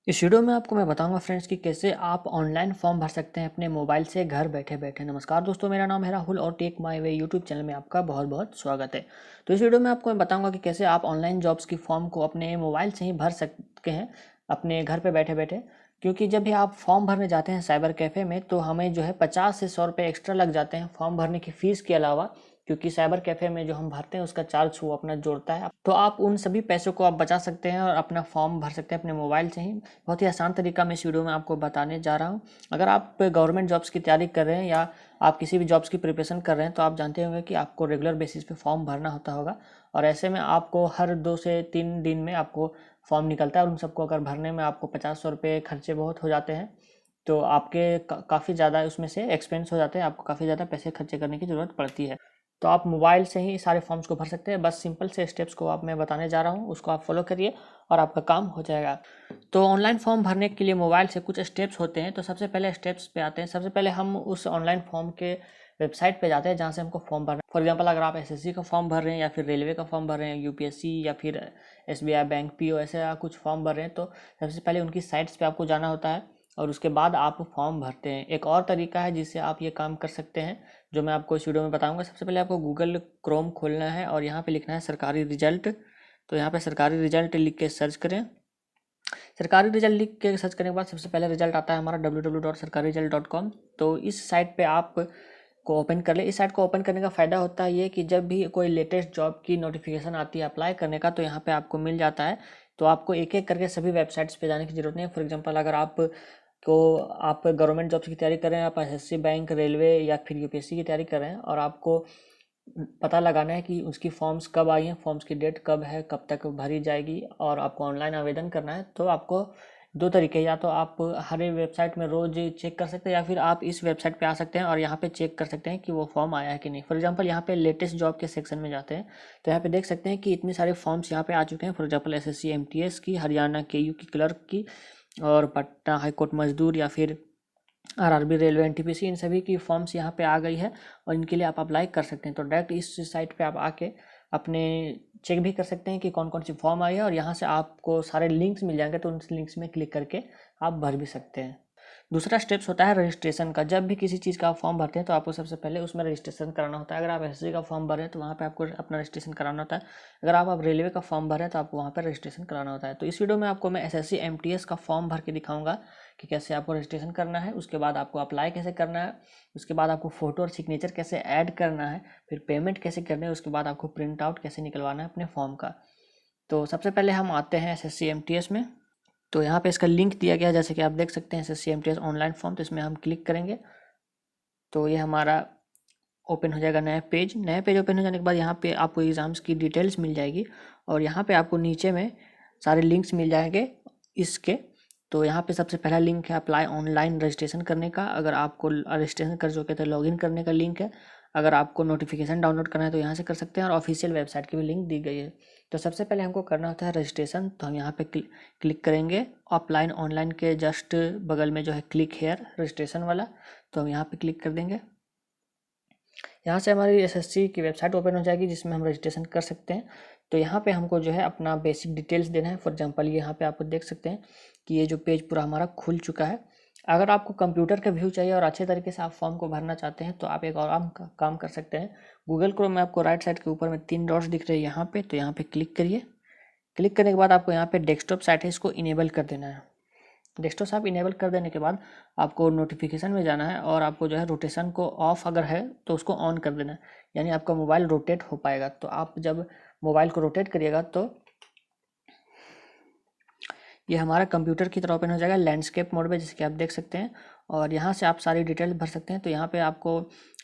इस वीडियो में आपको मैं बताऊंगा फ्रेंड्स कि कैसे आप ऑनलाइन फॉर्म भर सकते हैं अपने मोबाइल से घर बैठे बैठे। नमस्कार दोस्तों, मेरा नाम है राहुल और take my way YouTube channel में आपका बहुत बहुत स्वागत है। तो इस वीडियो में आपको मैं बताऊंगा कि कैसे आप ऑनलाइन जॉब्स की फॉर्म को अपने मोबाइल से ही भर सकते हैं अपने घर पे बैठे बैठे। क्योंकि जब भी आप फॉर्म भरने जाते हैं साइबर कैफ़े में तो हमें जो है 50 से 100 रुपये एक्स्ट्रा लग जाते हैं फॉर्म भरने की फ़ीस के अलावा। क्योंकि साइबर कैफ़े में जो हम भरते हैं उसका चार्ज वो अपना जोड़ता है, तो आप उन सभी पैसों को आप बचा सकते हैं और अपना फॉर्म भर सकते हैं अपने मोबाइल से ही। बहुत ही आसान तरीका मैं इस वीडियो में आपको बताने जा रहा हूँ। अगर आप गवर्नमेंट जॉब्स की तैयारी कर रहे हैं या आप किसी भी जॉब्स की प्रिपरेशन कर रहे हैं तो आप जानते होंगे कि आपको रेगुलर बेसिस पे फॉर्म भरना होता होगा। और ऐसे में आपको हर 2 से 3 दिन में आपको फॉर्म निकलता है और उन सबको अगर भरने में आपको 50-100 रुपये खर्चे बहुत हो जाते हैं। तो आपके काफ़ी ज़्यादा उसमें से एक्सपेंस हो जाते हैं, आपको काफ़ी ज़्यादा पैसे खर्चे करने की ज़रूरत पड़ती है। तो आप मोबाइल से ही सारे फॉर्म्स को भर सकते हैं। बस सिंपल से स्टेप्स को आप मैं बताने जा रहा हूँ, उसको आप फॉलो करिए और आपका काम हो जाएगा। तो ऑनलाइन फॉर्म भरने के लिए मोबाइल से कुछ स्टेप्स होते हैं। तो सबसे पहले स्टेप्स पे आते हैं। सबसे पहले हम उस ऑनलाइन फॉर्म के वेबसाइट पे जाते हैं जहाँ से हमको फॉर्म भरना है। फॉर एग्जांपल अगर आप एसएससी का फॉर्म भर रहे हैं या फिर रेलवे का फॉर्म भर रहे हैं, यूपीएससी या फिर एसबीआई बैंक पीओ ऐसे कुछ फॉर्म भर रहे हैं, तो सबसे पहले उनकी साइट्स पे आपको जाना होता है और उसके बाद आप फॉर्म भरते हैं। एक और तरीका है जिससे आप ये काम कर सकते हैं, जो मैं आपको इस वीडियो में बताऊंगा। सबसे पहले आपको गूगल क्रोम खोलना है और यहाँ पे लिखना है सरकारी रिजल्ट। तो यहाँ पे सरकारी रिजल्ट लिख के सर्च करें। सरकारी रिजल्ट लिख के सर्च करने के बाद सबसे पहले रिजल्ट आता है हमारा www.sarkariresult.com। तो इस साइट पे आप को ओपन कर ले। इस साइट को ओपन करने का फ़ायदा होता है ये कि जब भी कोई लेटेस्ट जॉब की नोटिफिकेशन आती है अप्लाई करने का तो यहाँ पे आपको मिल जाता है। तो आपको एक एक करके सभी वेबसाइट्स पे जाने की ज़रूरत नहीं है। फॉर एग्जांपल अगर आप गवर्नमेंट जॉब्स की तैयारी कर रहे हैं, आप एसएससी बैंक रेलवे या फिर यूपीएससी की तैयारी कर रहे हैं और आपको पता लगाना है कि उसकी फॉर्म्स कब आई हैं, फॉर्म्स की डेट कब है, कब तक भरी जाएगी और आपको ऑनलाइन आवेदन करना है, तो आपको दो तरीके, या तो आप हर एक वेबसाइट में रोज चेक कर सकते हैं या फिर आप इस वेबसाइट पे आ सकते हैं और यहाँ पे चेक कर सकते हैं कि वो फॉर्म आया है कि नहीं। फॉर एग्जांपल यहाँ पे लेटेस्ट जॉब के सेक्शन में जाते हैं तो यहाँ पे देख सकते हैं कि इतने सारे फॉर्म्स यहाँ पे आ चुके हैं। फॉर एग्जाम्पल एसएससी एमटीएस की, हरियाणा केयू की क्लर्क की और पटना हाईकोर्ट मजदूर या फिर आरआरबी रेलवे एनटीपीसी, इन सभी की फॉर्म्स यहाँ पे आ गई है और इनके लिए आप अप्लाई कर सकते हैं। तो डायरेक्ट इस साइट पे आप आके अपने चेक भी कर सकते हैं कि कौन कौन सी फॉर्म आई है और यहाँ से आपको सारे लिंक्स मिल जाएंगे, तो उन लिंक्स में क्लिक करके आप भर भी सकते हैं। दूसरा स्टेप्स होता है रजिस्ट्रेशन का। जब भी किसी चीज़ का आप फॉर्म भरते हैं तो आपको सबसे पहले उसमें रजिस्ट्रेशन कराना होता है। अगर आप एसएससी का फॉर्म भर रहे हैं तो वहाँ पे आपको अपना रजिस्ट्रेशन कराना होता है। अगर आप रेलवे का फॉर्म भर रहे हैं तो आपको वहाँ पर रजिस्ट्रेशन कराना होता है। तो इस वीडियो में आपको मैं एसएससी एमटीएस का फॉर्म भर के दिखाऊंगा कि कैसे आपको रजिस्ट्रेशन करना है, उसके बाद आपको अप्लाई कैसे करना है, उसके बाद आपको फ़ोटो और सिग्नेचर कैसे ऐड करना है, फिर पेमेंट कैसे करना है, उसके बाद आपको प्रिंट आउट कैसे निकलवाना है अपने फॉर्म का। तो सबसे पहले हम आते हैं एसएससी एमटीएस में। तो यहाँ पे इसका लिंक दिया गया है, जैसे कि आप देख सकते हैं एसएससी एमटीएस ऑनलाइन फॉर्म। तो इसमें हम क्लिक करेंगे तो ये हमारा ओपन हो जाएगा नया पेज। नया पेज ओपन हो जाने के बाद यहाँ पे आपको एग्ज़ाम्स की डिटेल्स मिल जाएगी और यहाँ पे आपको नीचे में सारे लिंक्स मिल जाएंगे इसके। तो यहाँ पे सबसे पहला लिंक है अप्लाई ऑनलाइन रजिस्ट्रेशन करने का। अगर आपको रजिस्ट्रेशन कर चुके तो लॉगिन करने का लिंक है। अगर आपको नोटिफिकेशन डाउनलोड करना है तो यहाँ से कर सकते हैं और ऑफिशियल वेबसाइट की भी लिंक दी गई है। तो सबसे पहले हमको करना होता है रजिस्ट्रेशन। तो हम यहाँ पे क्लिक करेंगे अप्लाई ऑनलाइन के जस्ट बगल में जो है क्लिक हेयर रजिस्ट्रेशन वाला, तो हम यहाँ पे क्लिक कर देंगे। यहाँ से हमारी एसएससी की वेबसाइट ओपन हो जाएगी जिसमें हम रजिस्ट्रेशन कर सकते हैं। तो यहाँ पे हमको जो है अपना बेसिक डिटेल्स देना है। फॉर एग्जांपल यहाँ पे आपको देख सकते हैं कि ये जो पेज पूरा हमारा खुल चुका है। अगर आपको कंप्यूटर का व्यू चाहिए और अच्छे तरीके से आप फॉर्म को भरना चाहते हैं तो आप एक और काम कर सकते हैं। गूगल क्रोम में आपको राइट साइड के ऊपर में 3 डॉट्स दिख रहे हैं यहाँ पे, तो यहाँ पे क्लिक करिए। क्लिक करने के बाद आपको यहाँ पे डेस्कटॉप साइट है, इसको इनेबल कर देना है। डेस्कटॉप आप इनेबल कर देने के बाद आपको नोटिफिकेशन में जाना है और आपको जो है रोटेशन को ऑफ अगर है तो उसको ऑन कर देना है, यानी आपका मोबाइल रोटेट हो पाएगा। तो आप जब मोबाइल को रोटेट करिएगा तो ये हमारा कंप्यूटर की तरह ओपन हो जाएगा लैंडस्केप मोड में, जैसे कि आप देख सकते हैं। और यहाँ से आप सारी डिटेल्स भर सकते हैं। तो यहाँ पे आपको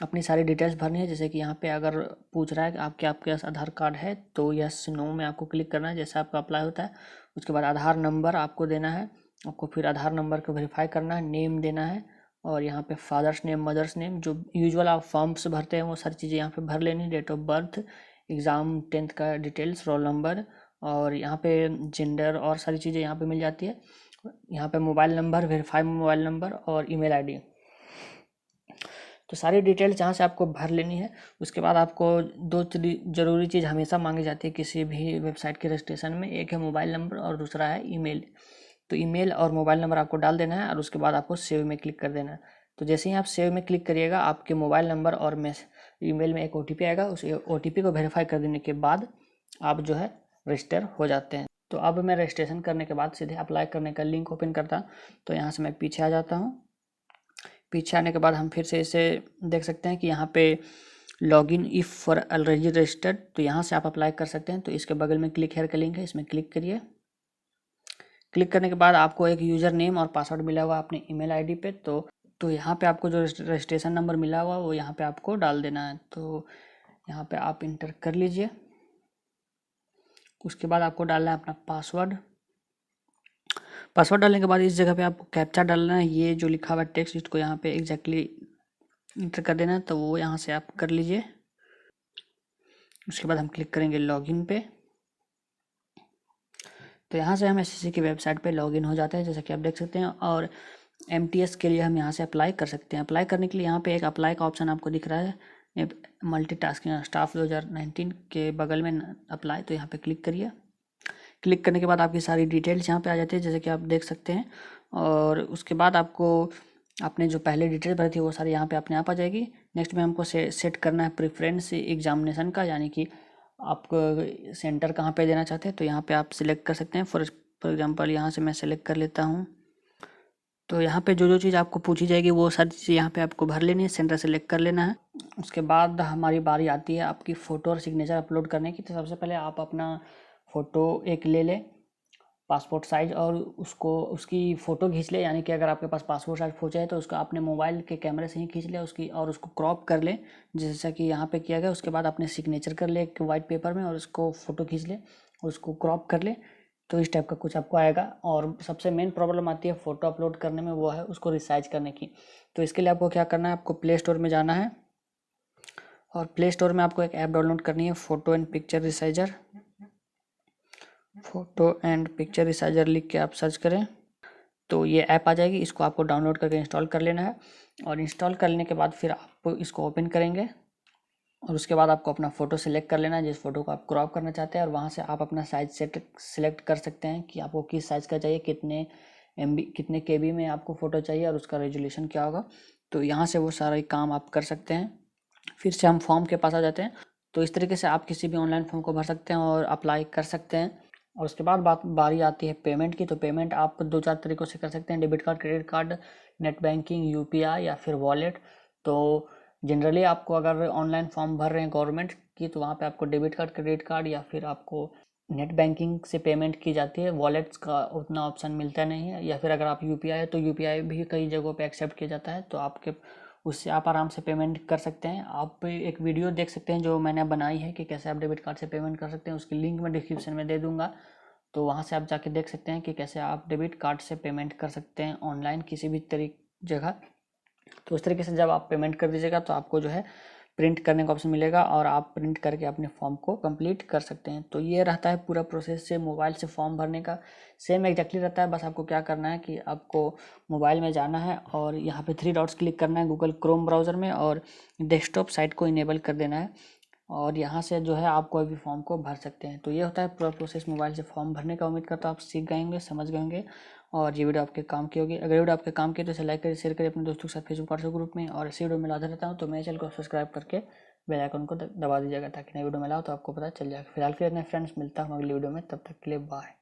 अपनी सारी डिटेल्स भरनी है। जैसे कि यहाँ पे अगर पूछ रहा है कि आपके पास आधार कार्ड है तो यस नो में आपको क्लिक करना है जैसा आपका अप्लाई होता है। उसके बाद आधार नंबर आपको देना है, आपको फिर आधार नंबर को वेरीफाई करना है, नेम देना है और यहाँ पे फादर्स नेम, मदर्स नेम, जो यूजुअल आप फॉर्म्स भरते हैं वो सारी चीज़ें यहाँ पे भर लेनी। Date of birth, exam 10th का डिटेल्स, रोल नंबर और यहाँ पे जेंडर और सारी चीज़ें यहाँ पे मिल जाती है। यहाँ पे mobile number, verify mobile number और ईमेल आईडी। तो सारी डिटेल्स जहाँ से आपको भर लेनी है। उसके बाद आपको दो जरूरी चीज़ हमेशा मांगी जाती है किसी भी वेबसाइट के रजिस्ट्रेशन में, एक है मोबाइल नंबर और दूसरा है ईमेल। तो ईमेल और मोबाइल नंबर आपको डाल देना है और उसके बाद आपको सेव में क्लिक कर देना है। तो जैसे ही आप सेव में क्लिक करिएगा आपके मोबाइल नंबर और ईमेल में एक OTP आएगा। उस OTP को वेरीफाई कर देने के बाद आप जो है रजिस्टर हो जाते हैं। तो अब मैं रजिस्ट्रेशन करने के बाद सीधे अप्लाई करने का लिंक ओपन करता। तो यहाँ से मैं पीछे आ जाता हूँ। पीछे आने के बाद हम फिर से इसे देख सकते हैं कि यहाँ पे login if for already registered, तो यहाँ से आप अप्लाई कर सकते हैं। तो इसके बगल में क्लिक हेयर का लिंक है, इसमें क्लिक करिए। क्लिक करने के बाद आपको एक यूज़र नेम और पासवर्ड मिला होगा अपने ईमेल आईडी पे। तो यहाँ पे आपको जो रजिस्ट्रेशन नंबर मिला हुआ वो यहाँ पे आपको डाल देना है। तो यहाँ पे आप इंटर कर लीजिए। उसके बाद आपको डालना है अपना पासवर्ड। पासवर्ड डालने के बाद इस जगह पे आपको कैप्चा डालना है। ये जो लिखा हुआ है टेक्स्ट, इसको यहाँ पे एग्जैक्टली इंटर कर देना है। तो वो यहाँ से आप कर लीजिए। उसके बाद हम क्लिक करेंगे लॉगिन पे। तो यहाँ से हम SSC की वेबसाइट पे लॉगिन हो जाते हैं, जैसा कि आप देख सकते हैं। और MTS के लिए हम यहाँ से अप्लाई कर सकते हैं। अप्लाई करने के लिए यहाँ पे एक अप्लाई का ऑप्शन आपको दिख रहा है, मल्टीटास्किंग स्टाफ 2019 के बगल में अप्लाई। तो यहाँ पे क्लिक करिए। क्लिक करने के बाद आपकी सारी डिटेल्स यहाँ पे आ जाती है, जैसे कि आप देख सकते हैं। और उसके बाद आपको आपने जो पहले डिटेल भरी थी वो सारी यहाँ पे अपने आप आ जाएगी। नेक्स्ट में हमको सेट करना है प्रेफरेंस एग्जामिनेशन का, यानी कि आप सेंटर कहाँ पे देना चाहते हैं। तो यहाँ पे आप सिलेक्ट कर सकते हैं। फॉर एग्जांपल यहाँ से मैं सेलेक्ट कर लेता हूँ। तो यहाँ पे जो जो चीज़ आपको पूछी जाएगी वो सारी चीज़ें यहाँ पे आपको भर लेनी है, सेंटर सेलेक्ट कर लेना है। उसके बाद हमारी बारी आती है आपकी फ़ोटो और सिग्नेचर अपलोड करने की। तो सबसे पहले आप अपना फ़ोटो एक ले लें पासपोर्ट साइज़, और उसकी फ़ोटो खींच ले। यानी कि अगर आपके पास पासपोर्ट साइज़ फ़ोटो है तो उसका अपने मोबाइल के कैमरे से ही खींच ले उसकी, और उसको क्रॉप कर ले जैसा कि यहाँ पे किया गया। उसके बाद अपने सिग्नेचर कर ले एक वाइट पेपर में और उसको फ़ोटो खींच ले और उसको क्रॉप कर ले। तो इस टाइप का कुछ आपको आएगा। और सबसे मेन प्रॉब्लम आती है फ़ोटो अपलोड करने में, वो है उसको रिसाइज करने की। तो इसके लिए आपको क्या करना है, आपको प्ले स्टोर में जाना है और प्ले स्टोर में आपको एक ऐप डाउनलोड करनी है, photo and picture resizer. Photo and picture resizer लिख के आप सर्च करें तो ये ऐप आ जाएगी। इसको आपको डाउनलोड करके इंस्टॉल कर लेना है। और इंस्टॉल करने के बाद फिर आप इसको ओपन करेंगे और उसके बाद आपको अपना फ़ोटो सेलेक्ट कर लेना है, जिस फ़ोटो को आप क्रॉप करना चाहते हैं। और वहाँ से आप अपना साइज सेलेक्ट कर सकते हैं कि आपको किस साइज़ का चाहिए, कितने MB कितने KB में आपको फ़ोटो चाहिए और उसका रेजोल्यूशन क्या होगा। तो यहाँ से वो सारा काम आप कर सकते हैं। फिर से हम फॉर्म के पास आ जाते हैं। तो इस तरीके से आप किसी भी ऑनलाइन फॉर्म को भर सकते हैं और अप्लाई कर सकते हैं। और उसके बाद बारी आती है पेमेंट की। तो पेमेंट आप 2-4 तरीक़ों से कर सकते हैं, debit card, credit card, net banking, UPI या फिर वॉलेट। तो जनरली आपको अगर ऑनलाइन फॉर्म भर रहे हैं गवर्नमेंट की तो वहाँ पे आपको डेबिट कार्ड, क्रेडिट कार्ड या फिर आपको नेट बैंकिंग से पेमेंट की जाती है। वॉलेट्स का उतना ऑप्शन मिलता नहीं है। या फिर अगर आप UPI है तो UPI भी कई जगहों पे एक्सेप्ट किया जाता है, तो आपके उससे आप आराम से पेमेंट कर सकते हैं। आप एक वीडियो देख सकते हैं जो मैंने बनाई है कि कैसे आप डेबिट कार्ड से पेमेंट कर सकते हैं, उसकी लिंक मैं डिस्क्रिप्शन में दे दूँगा। तो वहाँ से आप जाके देख सकते हैं कि कैसे आप डेबिट कार्ड से पेमेंट कर सकते हैं ऑनलाइन किसी भी जगह। तो उस तरीके से जब आप पेमेंट कर दीजिएगा तो आपको जो है प्रिंट करने का ऑप्शन मिलेगा और आप प्रिंट करके अपने फॉर्म को कंप्लीट कर सकते हैं। तो ये रहता है पूरा प्रोसेस से मोबाइल से फॉर्म भरने का, सेम एग्जैक्टली रहता है। बस आपको क्या करना है कि आपको मोबाइल में जाना है और यहाँ पे 3 डॉट्स क्लिक करना है गूगल क्रोम ब्राउज़र में और डेस्कटॉप साइट को इनेबल कर देना है। और यहाँ से जो है आप कोई भी फॉर्म को भर सकते हैं। तो ये होता है पूरा प्रोसेस मोबाइल से फॉर्म भरने का। उम्मीद करता हूँ आप सीख गए होंगे, समझ गए होंगे और ये वीडियो आपके काम की होगी। अगर वीडियो आपके काम की तो इसे लाइक करिए, शेयर करिए अपने दोस्तों के साथ फेसबुक व्हाट्सएप ग्रुप में। और ऐसी वीडियो में लाता रहता हूँ तो मेरे चैनल को सब्सक्राइब करके बेल आइकन को दबा दीजिएगा ताकि नई वीडियो में लाओ तो आपको पता चल जाएगा। फिलहाल के लिए अपने फ्रेंड्स मिलता हूँ अगली वीडियो में, तब तक के लिए बाय।